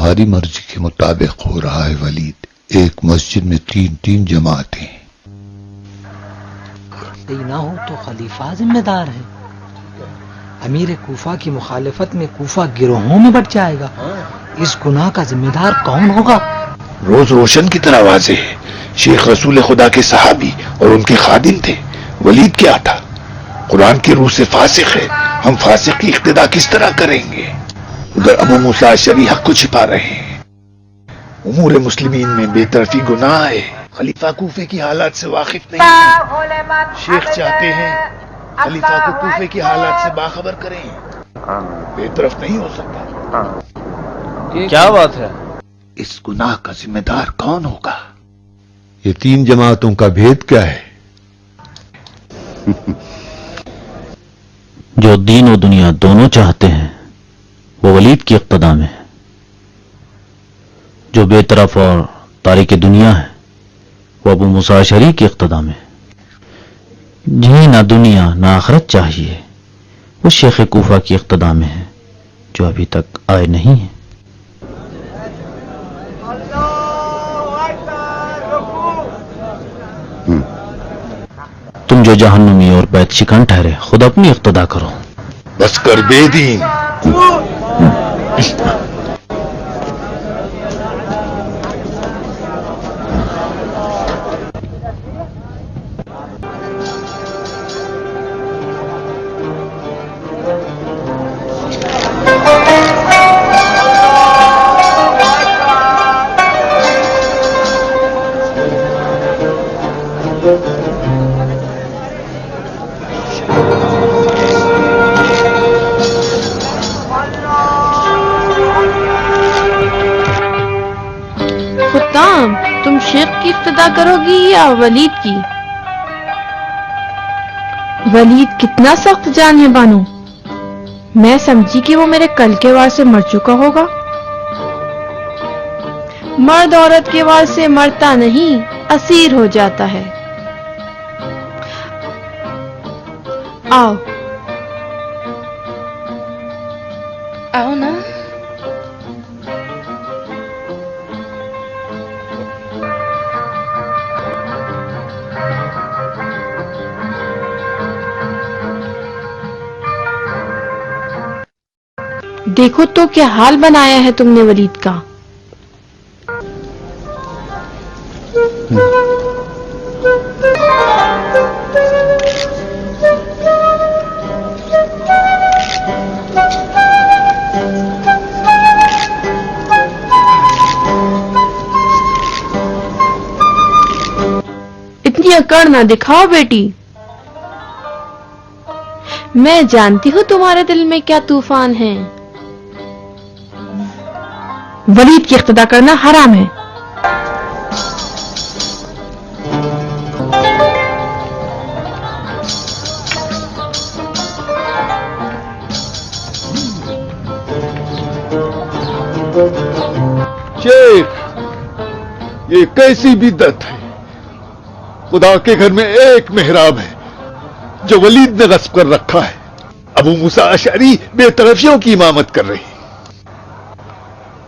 تمہاری مرضی کے مطابق ہو رہا ہے ولید. ایک مسجد میں 3 جماعتیں. نہ ہو تو خلیفہ ذمہ دار ہے. امیر کوفہ کی مخالفت میں کوفہ گروہوں میں بٹ جائے گا. اس گناہ کا ذمہ دار کون ہوگا؟ روز روشن کی طرح واضح ہے. شیخ رسول خدا کے صحابی اور ان کے خادم تھے. ولید کیا تھا؟ قرآن کی روح سے فاسق ہے. ہم فاسق کی اقتدا کس طرح کریں گے؟ ادھر ابو موسیٰ اشعری حق کو چھپا رہے ہیں. امور مسلمین میں بے طرفی گناہ ہے. خلیفہ کوفے کی حالات سے واقف نہیں ہے. شیخ چاہتے ہیں خلیفہ کو کوفے کی حالات سے باخبر کریں. بے طرف نہیں ہو سکتا. کیا بات ہے؟ اس گناہ کا ذمہ دار کون ہوگا؟ یہ 3 جماعتوں کا بھید کیا ہے؟ جو دین و دنیا دونوں چاہتے ہیں وہ ولید کی اقتدا میں ہے. جو بے طرف اور تارک دنیا ہے وہ ابو موسیٰ اشعری کی اقتدا میں ہے. جنہیں نہ دنیا نہ آخرت چاہیے وہ شیخ کوفہ کی اقتدا میں ہے جو ابھی تک آئے نہیں ہیں. تم جو جہنمی اور بیت شکن ٹھہرے خود اپنی اقتدا کرو. بس کر بے دین. تم شیخ کی اقتدا کرو گی یا ولید کی؟ ولید کتنا سخت جان ہے بانو. میں سمجھی کہ وہ میرے کل کے وار سے مر چکا ہوگا. مرد عورت کے وار سے مرتا نہیں اسیر ہو جاتا ہے. آؤ آؤ نا. دیکھو تو کیا حال بنایا ہے تم نے ولید کا. اتنی اکڑ نہ دکھاؤ بیٹی. میں جانتی ہوں تمہارے دل میں کیا طوفان ہے. ولید کی اقتدا کرنا حرام ہے. شیخ یہ کیسی بدعت ہے؟ خدا کے گھر میں ایک محراب ہے جو ولید نے غصب کر رکھا ہے. ابو موسیٰ اشعری بے طرفیوں کی امامت کر رہے ہیں.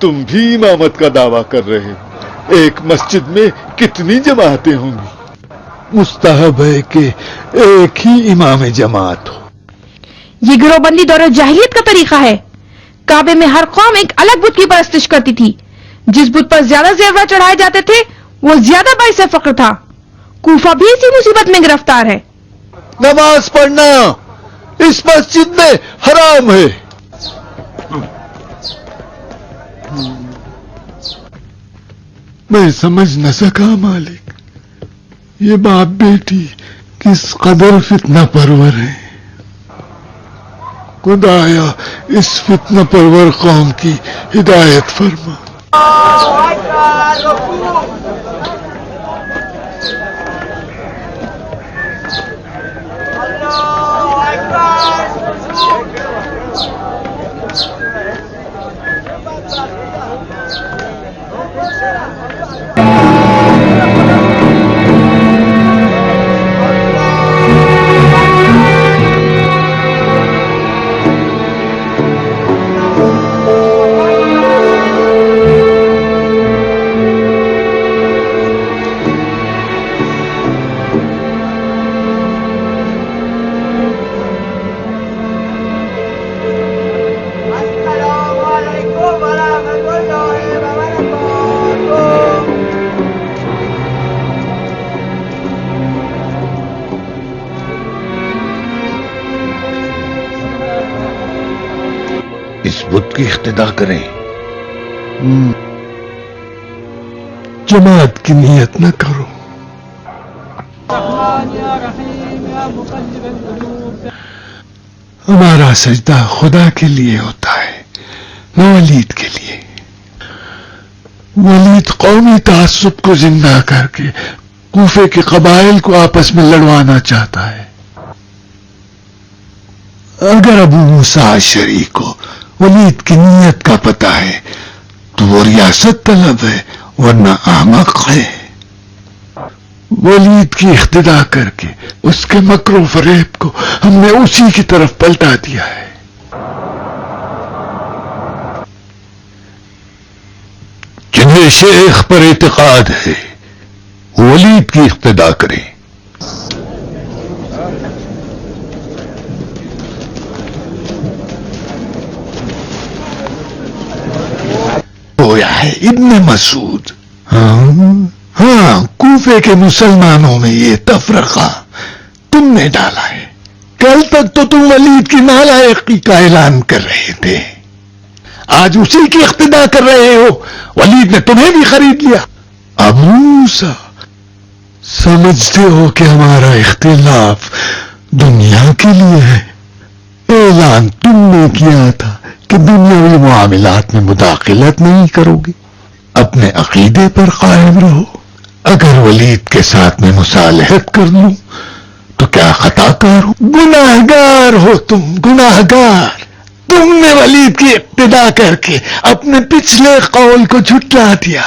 تم بھی امامت کا دعویٰ کر رہے ہو. ایک مسجد میں کتنی جماعتیں ہوں گی؟ مستحب ہے کہ ایک ہی امام جماعت ہو. یہ گروہ بندی دور جاہلیت کا طریقہ ہے. کعبے میں ہر قوم ایک الگ بت کی پرستش کرتی تھی. جس بت پر زیادہ زیورات چڑھائے جاتے تھے وہ زیادہ باعث فخر تھا. کوفہ بھی اسی مصیبت میں گرفتار ہے. نماز پڑھنا اس مسجد میں حرام ہے. میں سمجھ نہ سکا مالک یہ باپ بیٹی کس قدر فتنہ پرور ہے. خدایا اس فتنہ پرور قوم کی ہدایت فرما. بت کی اقتدا کریں. جماعت کی نیت نہ کرو. ہمارا سجدہ خدا کے لیے ہوتا ہے، نہ ولید کے لیے. ولید قومی تعصب کو زندہ کر کے کوفے کے قبائل کو آپس میں لڑوانا چاہتا ہے. اگر ابو موسیٰ اشعری کو ولید کی نیت کا پتہ ہے تو وہ ریاست طلب ہے، ورنہ احمق ہے. ولید کی اقتدا کر کے اس کے مکر و فریب کو ہم نے اسی کی طرف پلٹا دیا ہے. جنہیں شیخ پر اعتقاد ہے ولید کی اقتدا کریں. گویا ہے ابن مسعود. ہاں، کوفے کے مسلمانوں میں یہ تفرقہ تم نے ڈالا ہے. کل تک تو تم ولید کی نالائقی کا اعلان کر رہے تھے، آج اسی کی اقتدا کر رہے ہو. ولید نے تمہیں بھی خرید لیا. ابو موسیٰ، سمجھتے ہو کہ ہمارا اختلاف دنیا کے لیے ہے؟ اعلان تم نے کیا تھا کہ دنیاوی معاملات میں مداخلت نہیں کرو گے. اپنے عقیدے پر قائم رہو. اگر ولید کے ساتھ میں مصالحت کر لوں تو کیا خطا کار ہوں؟ گناہگار ہو تم، گناہگار. تم نے ولید کی اقتدا کر کے اپنے پچھلے قول کو جھٹلا دیا.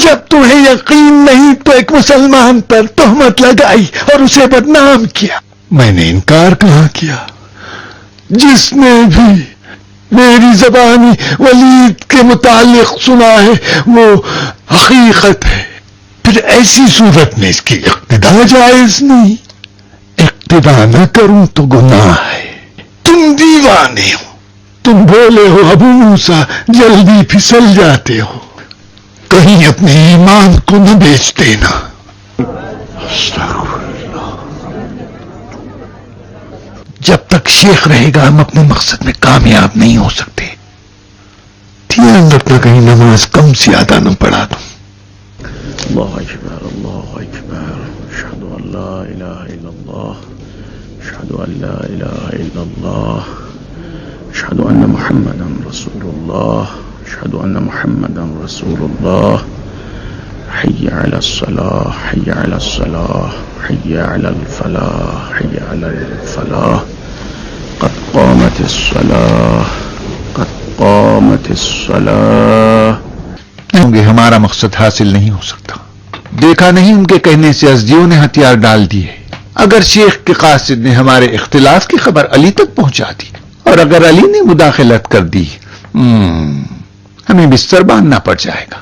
جب تمہیں یقین نہیں تو ایک مسلمان پر تہمت لگائی اور اسے بدنام کیا. میں نے انکار کہاں کیا؟ جس نے بھی میری زبانی ولید کے متعلق سنا ہے وہ حقیقت ہے. پھر ایسی صورت میں اس کی اقتدا جائز نہیں. اقتدا نہ کروں تو گناہ ہے. تم دیوانے ہو. تم بولے ہو ابو موسیٰ، جلدی پھسل جاتے ہو. کہیں اپنے ایمان کو نہ بیچ دینا. جب تک شیخ رہے گا ہم اپنے مقصد میں کامیاب نہیں ہو سکتے. دھیان رکھنا کہیں نماز کم زیادہ نہ پڑھا دوں. اللہ اکبر، اللہ اکبر. اشہد ان لا الہ الا اللہ، اشہد ان لا الہ الا اللہ، اشہد ان محمدا رسول اللہ، اشہد ان محمدا رسول اللہ. حی علی الصلاة، حی علی الصلاة، حی علی الفلاح، حی علی الفلاح. قد قامت الصلاة، قد قامت الصلاة. ہوں گے ہمارا مقصد حاصل نہیں ہو سکتا. دیکھا نہیں ان کے کہنے سے ازدیوں نے ہتھیار ڈال دیے. اگر شیخ کے قاصد نے ہمارے اختلاف کی خبر علی تک پہنچا دی اور اگر علی نے مداخلت کر دی ہمیں بستر باندھنا پڑ جائے گا.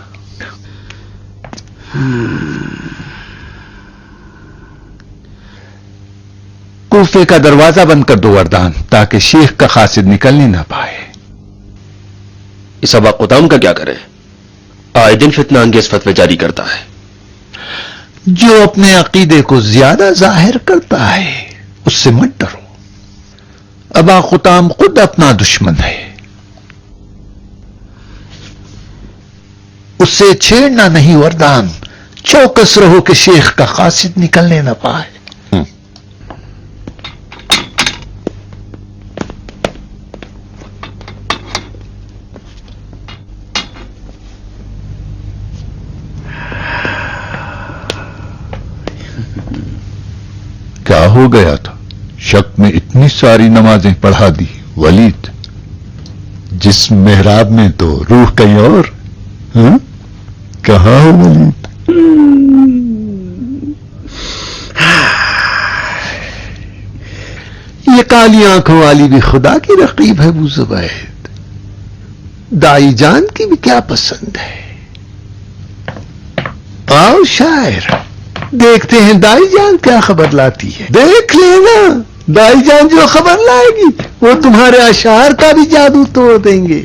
کوفے کا دروازہ بند کر دو وردان، تاکہ شیخ کا قاصد نکلنے نہ پائے. اس ابا قدام کا کیا کرے؟ آئے دن فتنہ انگیز فتوے جاری کرتا ہے. جو اپنے عقیدے کو زیادہ ظاہر کرتا ہے اس سے مت ڈرو. ابا قدام خود اپنا دشمن ہے، اس سے چھیڑنا نہیں وردان. چوکس رہو کہ شیخ کا قاصد نکلنے نہ پائے. کیا ہو گیا تھا؟ شک میں اتنی ساری نمازیں پڑھا دی ولید. جس محراب میں تو روح کہیں اور. کہاں ہو ولید؟ یہ کالی آنکھوں والی بھی خدا کی رقیب ہے ابو زبید. دائی جان کی بھی کیا پسند ہے. آؤ شاعر، دیکھتے ہیں دائی جان کیا خبر لاتی ہے. دیکھ لینا، دائی جان جو خبر لائے گی وہ تمہارے اشعار کا بھی جادو توڑ دیں گے.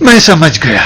میں سمجھ گیا.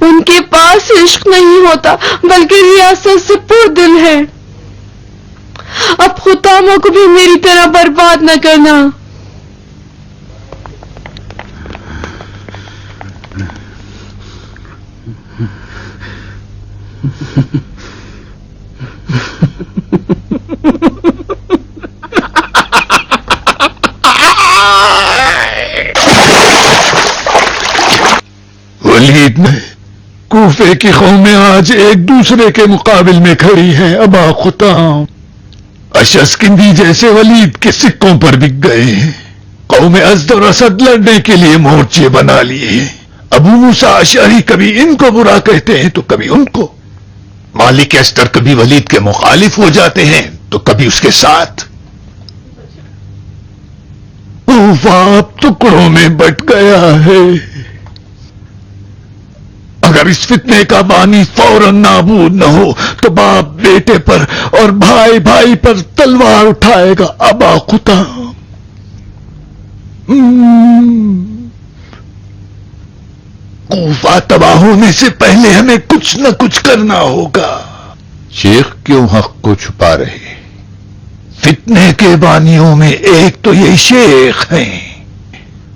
ان کے پاس عشق نہیں ہوتا بلکہ ریاست سے پر دل ہے. اب خطاموں کو بھی میری طرح برباد نہ کرنا. ولید نے کوفے کی قومیں آج ایک دوسرے کے مقابل میں کھڑی ہیں. ابا خطام اشسکندی جیسے ولید کے سکوں پر بک گئے ہیں. قوم ازد اور اسد لڑنے کے لیے مورچے بنا لیے ہیں. ابو موسیٰ اشعری کبھی ان کو برا کہتے ہیں تو کبھی ان کو. مالک اسٹر کبھی ولید کے مخالف ہو جاتے ہیں تو کبھی اس کے ساتھ. کوفہ اب ٹکڑوں میں بٹ گیا ہے. اگر اس فتنے کا بانی فوراً نابود نہ ہو تو باپ بیٹے پر اور بھائی بھائی پر تلوار اٹھائے گا. ابا خطام کوفہ تباہ ہونے سے پہلے ہمیں کچھ نہ کچھ کرنا ہوگا. شیخ کیوں حق کو چھپا رہے؟ فتنے کے بانیوں میں ایک تو یہ شیخ ہیں،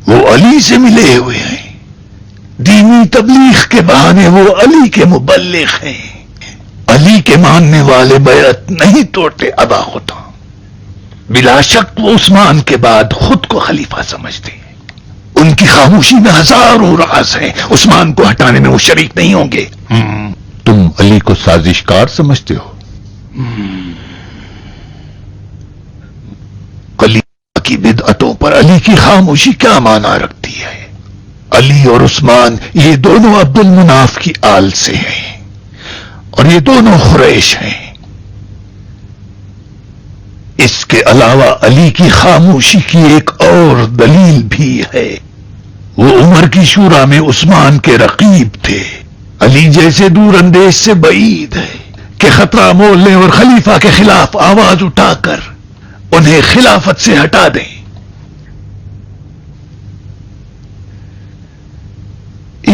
وہ علی سے ملے ہوئے ہیں. دینی تبلیغ کے بہانے وہ علی کے مبلغ ہیں. علی کے ماننے والے بیعت نہیں توڑتے. ابا خطام بلا شک وہ عثمان کے بعد خود کو خلیفہ سمجھتے ہیں. ان کی خاموشی میں ہزاروں راز ہیں. عثمان کو ہٹانے میں وہ شریک نہیں ہوں گے. تم علی کو سازشکار سمجھتے ہو؟ خلیفہ کی بدعتوں پر علی کی خاموشی کیا معنی رکھتی ہے؟ علی اور عثمان یہ دونوں عبد المناف کی آل سے ہیں اور یہ دونوں قریش ہیں. اس کے علاوہ علی کی خاموشی کی ایک اور دلیل بھی ہے. وہ عمر کی شورا میں عثمان کے رقیب تھے. علی جیسے دور اندیش سے بعید ہے کہ خطرہ مول لیں اور خلیفہ کے خلاف آواز اٹھا کر انہیں خلافت سے ہٹا دیں.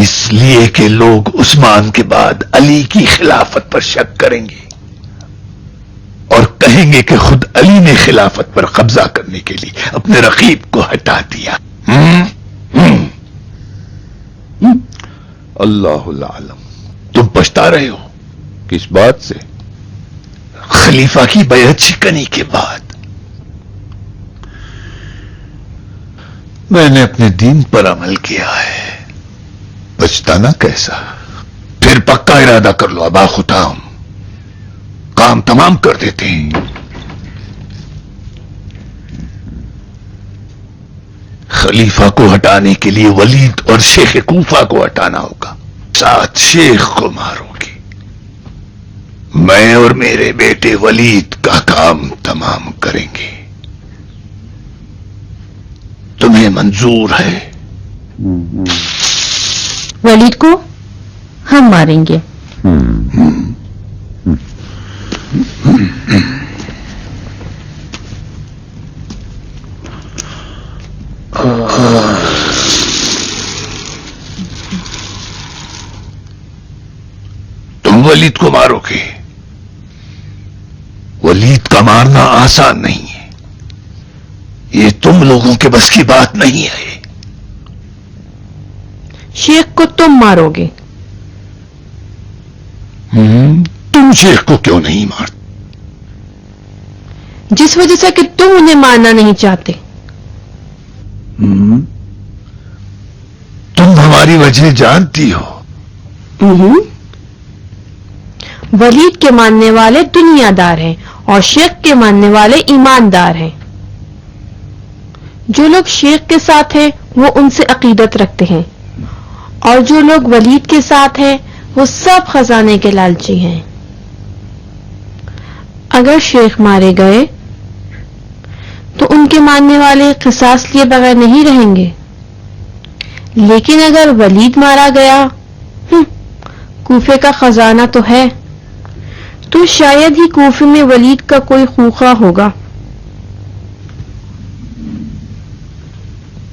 اس لیے کہ لوگ عثمان کے بعد علی کی خلافت پر شک کریں گے اور کہیں گے کہ خود علی نے خلافت پر قبضہ کرنے کے لیے اپنے رقیب کو ہٹا دیا. اللہ العالم. تم پچھتا رہے ہو کس بات سے؟ خلیفہ کی بیعت شکنی کے بعد. میں نے اپنے دین پر عمل کیا ہے. پچھتانا کیسا؟ پھر پکا ارادہ کر لو ابا خطام، کام تمام کر دیتے ہیں. خلیفہ کو ہٹانے کے لیے ولید اور شیخ کوفہ کو ہٹانا ہوگا. ساتھ شیخ کو مارو گے. میں اور میرے بیٹے ولید کا کام تمام کریں گے. تمہیں منظور ہے؟ ولید کو ہم ماریں گے. تم ولید کو مارو گے. ولید کا مارنا آسان نہیں ہے. یہ تم لوگوں کے بس کی بات نہیں ہے. شیخ کو تم مارو گے. تم شیخ کو کیوں نہیں مارتے؟ جس وجہ سے کہ تم انہیں مارنا نہیں چاہتے. تم ہماری وجہ جانتی ہو. ولید کے ماننے والے دنیا دار ہیں اور شیخ کے ماننے والے ایماندار ہیں. جو لوگ شیخ کے ساتھ ہیں وہ ان سے عقیدت رکھتے ہیں اور جو لوگ ولید کے ساتھ ہیں وہ سب خزانے کے لالچی ہیں. اگر شیخ مارے گئے تو ان کے ماننے والے قصاص لیے بغیر نہیں رہیں گے. لیکن اگر ولید مارا گیا، کوفے کا خزانہ تو ہے، تو شاید ہی کوفے میں ولید کا کوئی خوخہ ہوگا.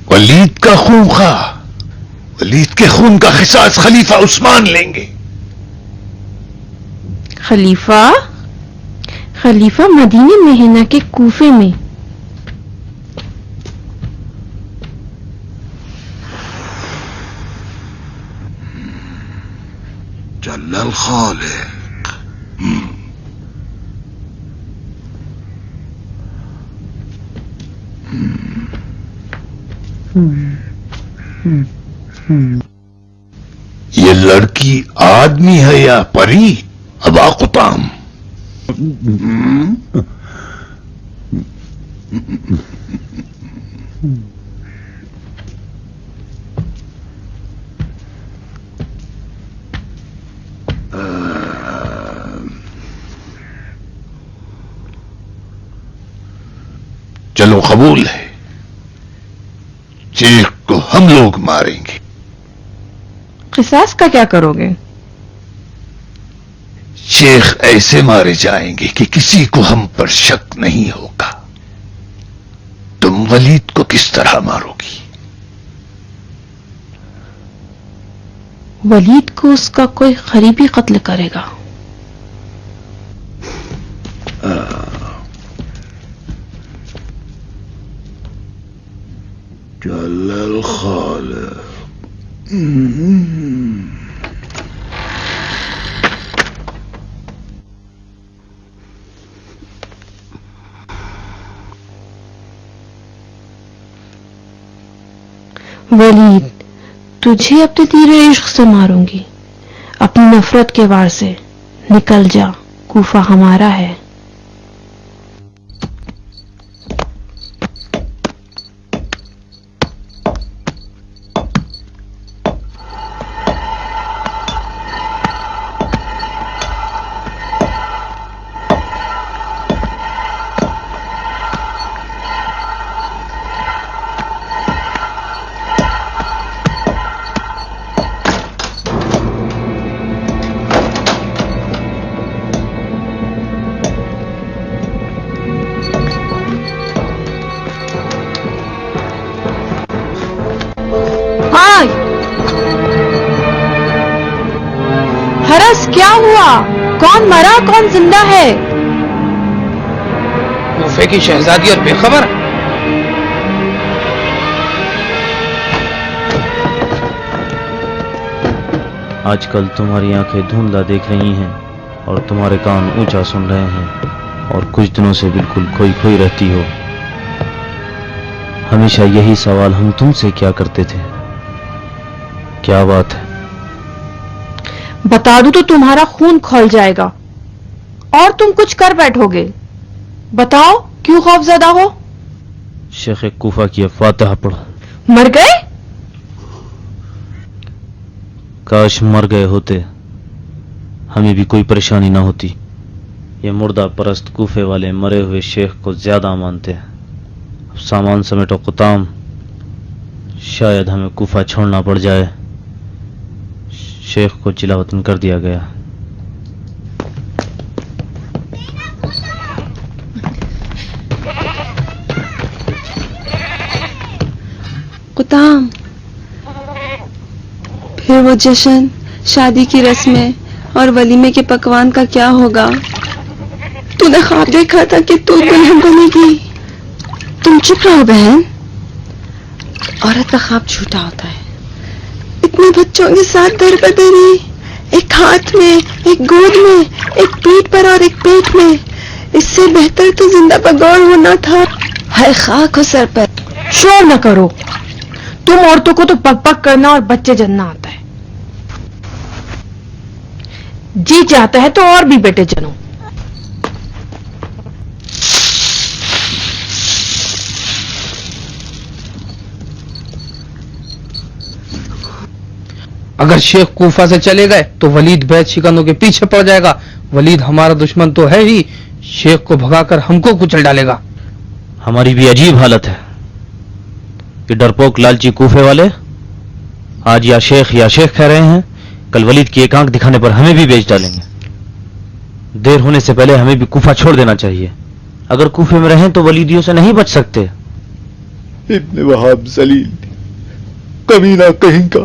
ولید کا خوخہ؟ ولید کے خون کا قصاص خلیفہ عثمان لیں گے. خلیفہ مدینے میں ہے نہ کہ کوفے میں. جل الخالق. یہ لڑکی آدمی ہے یا پری ابا قطام؟ چلو قبول ہے، شیخ کو ہم لوگ ماریں گے. قصاص کا کیا کرو گے؟ شیخ ایسے مارے جائیں گے کہ کسی کو ہم پر شک نہیں ہوگا. تم ولید کو کس طرح مارو گی؟ ولید کو اس کا کوئی قریبی قتل کرے گا. جل الخالق. ولید، تجھے اپنے تیر عشق سے ماروں گی، اپنی نفرت کے وار سے. نکل جا، کوفہ ہمارا ہے. ہرس، کیا ہوا؟ کون مرا، کون زندہ ہے؟ کوفے کی شہزادی اور بے خبر. آج کل تمہاری آنکھیں دھندلا دیکھ رہی ہیں اور تمہارے کان اونچا سن رہے ہیں اور کچھ دنوں سے بالکل کھوئی کھوئی رہتی ہو. ہمیشہ یہی سوال ہم تم سے کیا کرتے تھے. کیا بات ہے؟ بتا دوں تو تمہارا خون کھول جائے گا اور تم کچھ کر بیٹھو گے. بتاؤ کیوں خوف زدہ ہو؟ شیخ کوفہ کی فاتحہ پڑھو. مر گئے؟ کاش مر گئے ہوتے، ہمیں بھی کوئی پریشانی نہ ہوتی. یہ مردہ پرست کوفے والے مرے ہوئے شیخ کو زیادہ مانتے ہیں. اب سامان سمیٹو قطام، شاید ہمیں کوفہ چھوڑنا پڑ جائے. شیخ کو جلا وطن کر دیا گیا. قطام، پھر وہ جشن، شادی کی رسمیں اور ولیمے کے پکوان کا کیا ہوگا؟ تو نے خواب دیکھا تھا کہ تو دلہن بنے گی. تم چپ رہو بہن، عورت کا خواب جھوٹا ہوتا ہے. اتنے بچوں کے ساتھ در بدری، ایک ہاتھ میں، ایک گود میں، ایک پیٹھ پر اور ایک پیٹ میں. اس سے بہتر تو زندہ بغور ہونا تھا. ہائے خاک ہو سر پر. شور نہ کرو، تم عورتوں کو تو پک پک کرنا اور بچے جننا آتا ہے. جی چاہتا ہے تو اور بھی بیٹے جنو. اگر شیخ کوفہ سے چلے گئے تو ولید بیت شکنوں کے پیچھے پڑ جائے گا. ولید ہمارا دشمن تو ہے ہی، شیخ کو بھگا کر ہم کو کچل ڈالے گا. ہماری بھی عجیب حالت ہے کہ ڈرپوک لالچی کوفے والے آج یا شیخ کہہ رہے ہیں، کل ولید کی ایک آنکھ دکھانے پر ہمیں بھی بیچ ڈالیں گے. دیر ہونے سے پہلے ہمیں بھی کوفہ چھوڑ دینا چاہیے. اگر کوفے میں رہیں تو ولیدیوں سے نہیں بچ سکتے. ابن وہاب ذلیل، کمینہ کہیں کا،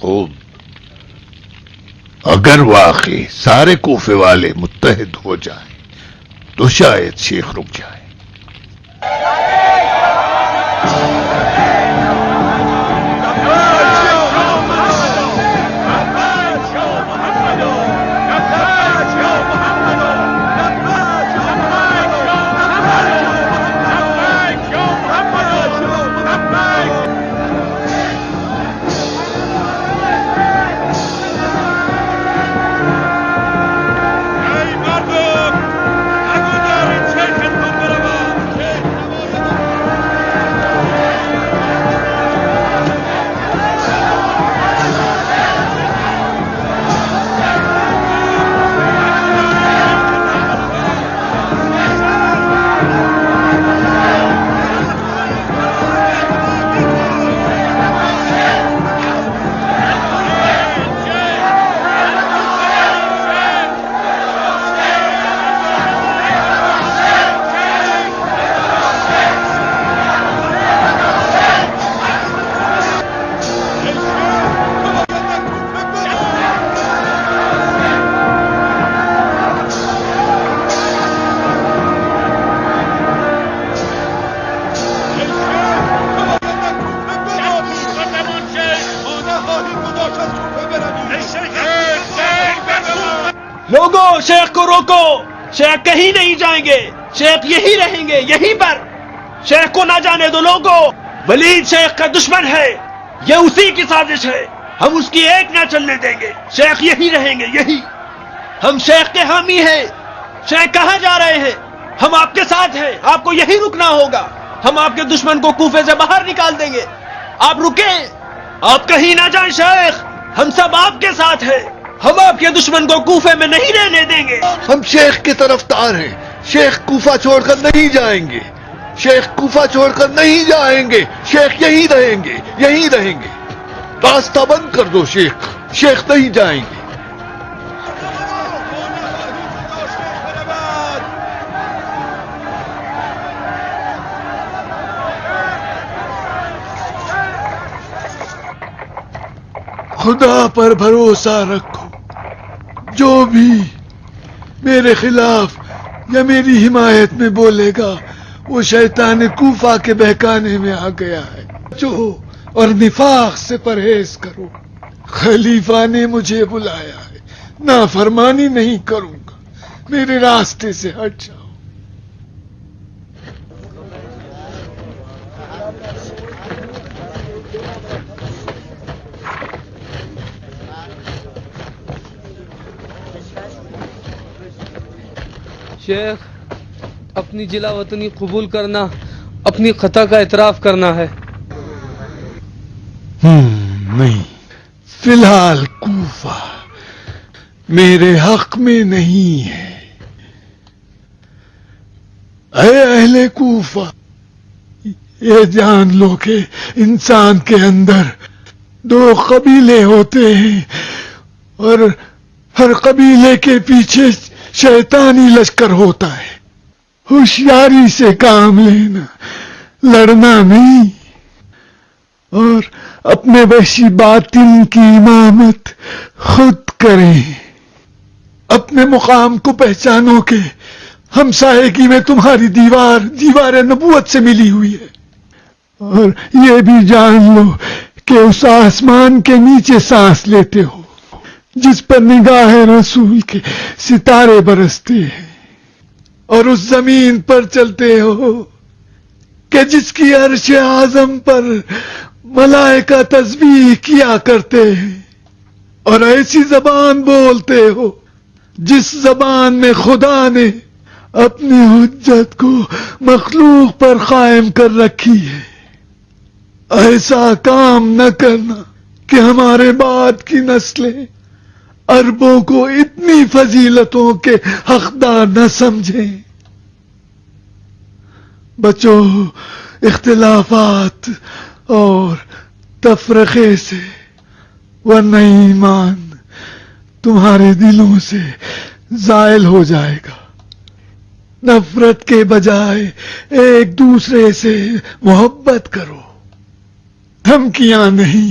خوب. اگر واقعی سارے کوفے والے متحد ہو جائیں تو شاید شیخ رک جائے. لوگوں شیخ کو روکو، شیخ کہیں نہیں جائیں گے، شیخ یہی رہیں گے، یہیں پر. شیخ کو نہ جانے دو لوگوں، ولید شیخ کا دشمن ہے، یہ اسی کی سازش ہے، ہم اس کی ایک نہ چلنے دیں گے. شیخ یہی رہیں گے، یہی. ہم شیخ کے حامی ہیں. شیخ کہاں جا رہے ہیں؟ ہم آپ کے ساتھ ہیں، آپ کو یہی رکنا ہوگا. ہم آپ کے دشمن کو کوفے سے باہر نکال دیں گے، آپ رکیں، آپ کہیں نہ جائیں. شیخ ہم سب آپ کے ساتھ ہیں، ہم آپ کے دشمن کو کوفے میں نہیں رہنے دیں گے. ہم شیخ کی طرفدار ہیں، شیخ کوفہ چھوڑ کر نہیں جائیں گے، شیخ کوفہ چھوڑ کر نہیں جائیں گے، شیخ یہی رہیں گے، یہی رہیں گے. راستہ بند کر دو شیخ، شیخ نہیں جائیں گے. خدا پر بھروسہ رکھو، جو بھی میرے خلاف یا میری حمایت میں بولے گا وہ شیطان کوفہ کے بہکانے میں آ گیا ہے. جو اور نفاق سے پرہیز کرو. خلیفہ نے مجھے بلایا ہے، نافرمانی نہیں کروں گا، میرے راستے سے ہٹ جاؤ. شیخ اپنی جلا وطنی قبول کرنا، اپنی خطا کا اعتراف کرنا ہے. نہیں، فی الحال کوفہ میرے حق میں نہیں ہے. اے اہل کوفہ، یہ جان لو کہ انسان کے اندر 2 قبیلے ہوتے ہیں اور ہر قبیلے کے پیچھے شیطانی لشکر ہوتا ہے. ہوشیاری سے کام لینا، لڑنا نہیں. اور اپنے وحشی باطن کی امامت خود کریں. اپنے مقام کو پہچانو کہ ہمسائیگی میں تمہاری دیوار نبوت سے ملی ہوئی ہے. اور یہ بھی جان لو کہ اس آسمان کے نیچے سانس لیتے ہو جس پر نگاہ رسول کے ستارے برستے ہیں، اور اس زمین پر چلتے ہو کہ جس کی عرش اعظم پر ملائکہ تسبیح کیا کرتے ہیں، اور ایسی زبان بولتے ہو جس زبان میں خدا نے اپنی حجت کو مخلوق پر قائم کر رکھی ہے. ایسا کام نہ کرنا کہ ہمارے بعد کی نسلیں عربوں کو اتنی فضیلتوں کے حقدار نہ سمجھیں. بچو اختلافات اور تفرقے سے، ورنہ ایمان تمہارے دلوں سے زائل ہو جائے گا. نفرت کے بجائے ایک دوسرے سے محبت کرو. دھمکیاں نہیں